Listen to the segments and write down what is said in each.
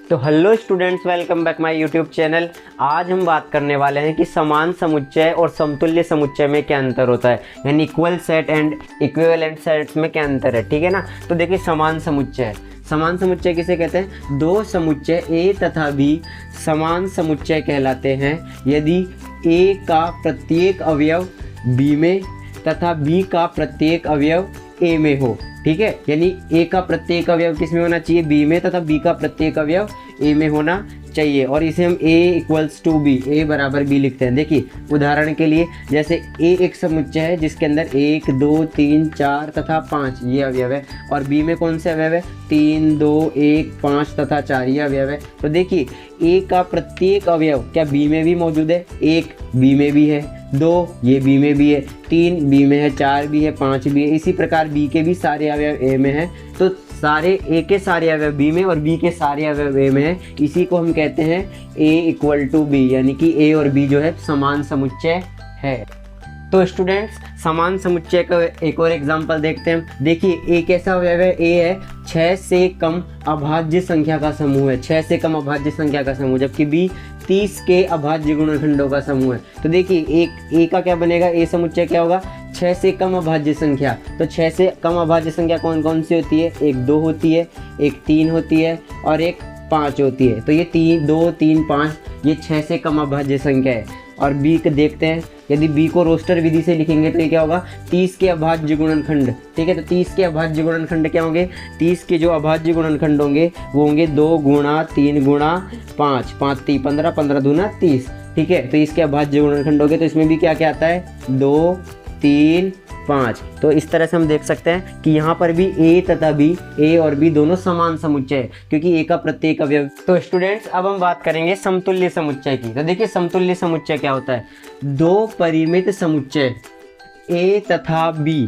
तो hello students, welcome back my YouTube channel. आज हम बात करने वाले हैं कि समान समुच्चय और समतुल्य समुच्चय में क्या अंतर होता है, यानी equal set and equivalent sets में क्या अंतर है। ठीक है ना। तो देखिए, समान समुच्चय किसे कहते हैं? दो समुच्चय A तथा B समान समुच्चय कहलाते हैं यदि A का प्रत्येक अवयव B में तथा B का प्रत्येक अवयव A में हो। ठीक है, यानी A का प्रत्येक अवयव किस में होना चाहिए? B में, तथा B का प्रत्येक अवयव A में होना चाहिए। और इसे हम A equals to B, A बराबर B लिखते हैं। देखिए, उदाहरण के लिए जैसे A एक समुच्चय है जिसके अंदर 1, 2, 3, 4 तथा 5 ये अवयव है, और B में कौन से अवयव है? 3, 2, 1, 5 तथा 4 ये अवयव है। तो देखिए, A का प्रत्येक अवयव क्या B में भी मौजूद है? 1 B में भी है, 2 ये B में भी है, 3 B में है, 4 भी है, 5 भी है। इसी प्रकार B के भी सारे अवयव A में हैं। तो सारे A के सारे अवयव B में और B के सारे अवयव A में हैं। इसी को हम कहते हैं A इक्वल टू B, यानी कि A और B जो है समान समुच्चय है। तो स्टूडेंट्स, समान समुच्चय का एक और एग्जांपल देखते हैं। देखिए, A कैसा अवयव है? A है 6 से कम अभाज्य संख्या का समूह है, 6 से कम अभाज्य संख्या का समूह, जबकि B 30 के अभाज्य गुणनखंडों का समूह है। तो देखिए, A का क्या बनेगा? A समुच्चय क्या होगा? 6 से कम अभाज्य संख्या। तो 6 से कम अभाज्य संख्या कौन कौन सी होती है? एक 2 होती है, एक 3 होती है और एक 5 होती है। तो ये 2, 3, 5 ये 6 से कम अभाज्य संख्या है। और B को देखते हैं, यदि B को रोस्टर विधि से लिखेंगे तो ये क्या होगा? 30 के अभाज्य गुणनखंड। ठीक है, तो 30 के अभाज्य गुणनखंड क्या होंगे? 30 के जो अभाज्य गुणनखंड होंगे वो होंगे 2 गुणा 3 गुणा 5, 5 3 15, 15 दूना 30। ठीक है, तो इसके अभाज्य गुणनखंड होंगे। तो इसमें भी क्या क्या आता है? 2, 3, 5। तो इस तरह से हम देख सकते हैं कि यहाँ पर भी A तथा B, A और B दोनों समान समुच्चय है, क्योंकि A का प्रत्येक अवयव। तो स्टूडेंट्स, अब हम बात करेंगे समतुल्य समुच्चय की। तो देखिए, समतुल्य समुच्चय क्या होता है? दो परिमित समुच्चय A तथा B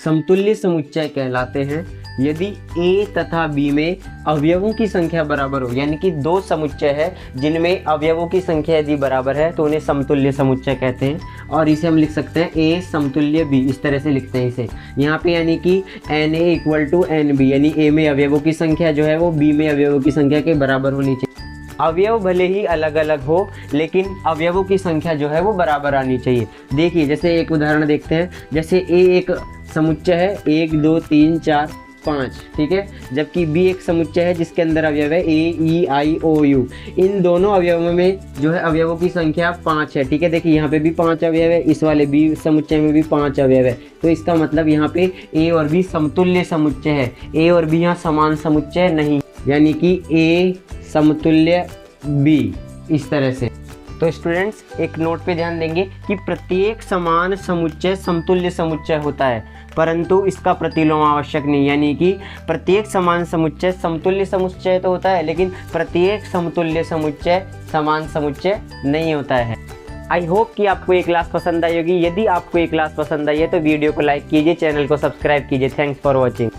समतुल्य समुच्चय कहलाते हैं यदि A तथा B में अवयवों की संख्या बराबर हो। यानी कि दो समुच्चय है जिनमें अवयवों की संख्या यदि बराबर है तो उन्हें समतुल्य समुच्चय कहते हैं। और इसे हम लिख सकते हैं A समतुल्य B, इस तरह से लिखते हैं इसे यहाँ पे, यानी कि NA इक्वल टू NB, यानी A में अवयवों की संख्या जो है वो B में अवयवों की संख्या के बराबर होनी चाहिए। अवयव भले ही अलग अलग हो, लेकिन अवयवों की संख्या जो है वो बराबर आनी चाहिए। देखिए, जैसे एक उदाहरण देखते हैं। जैसे A एक समुच्चय है 1, 2, 3, 4, 5। ठीक है, जबकि B एक समुच्चय है जिसके अंदर अवयव है A, E, I, O, U। इन दोनों अवयवों में जो है अवयवों की संख्या 5 है। ठीक है, देखिए यहाँ पे भी 5 अवयव है, इस वाले B समुच्चय में भी 5 अवयव है। तो इसका मतलब यहाँ पे A और B समतुल्य समुच्चय है। A और B यहाँ समान समुच्चय नहीं, यानी कि A समतुल्य B, इस तरह से। तो स्टूडेंट्स, एक नोट पे ध्यान देंगे कि प्रत्येक समान समुच्चय समतुल्य समुच्चय होता है, परंतु इसका प्रतिलोम आवश्यक नहीं। यानी कि प्रत्येक समान समुच्चय समतुल्य समुच्चय तो होता है, लेकिन प्रत्येक समतुल्य समुच्चय समान समुच्चय नहीं होता है। आई होप कि आपको ये क्लास पसंद आई होगी। यदि आपको ये क्लास पसंद आई है तो वीडियो को लाइक कीजिए, चैनल को सब्सक्राइब कीजिए। Thanks for watching.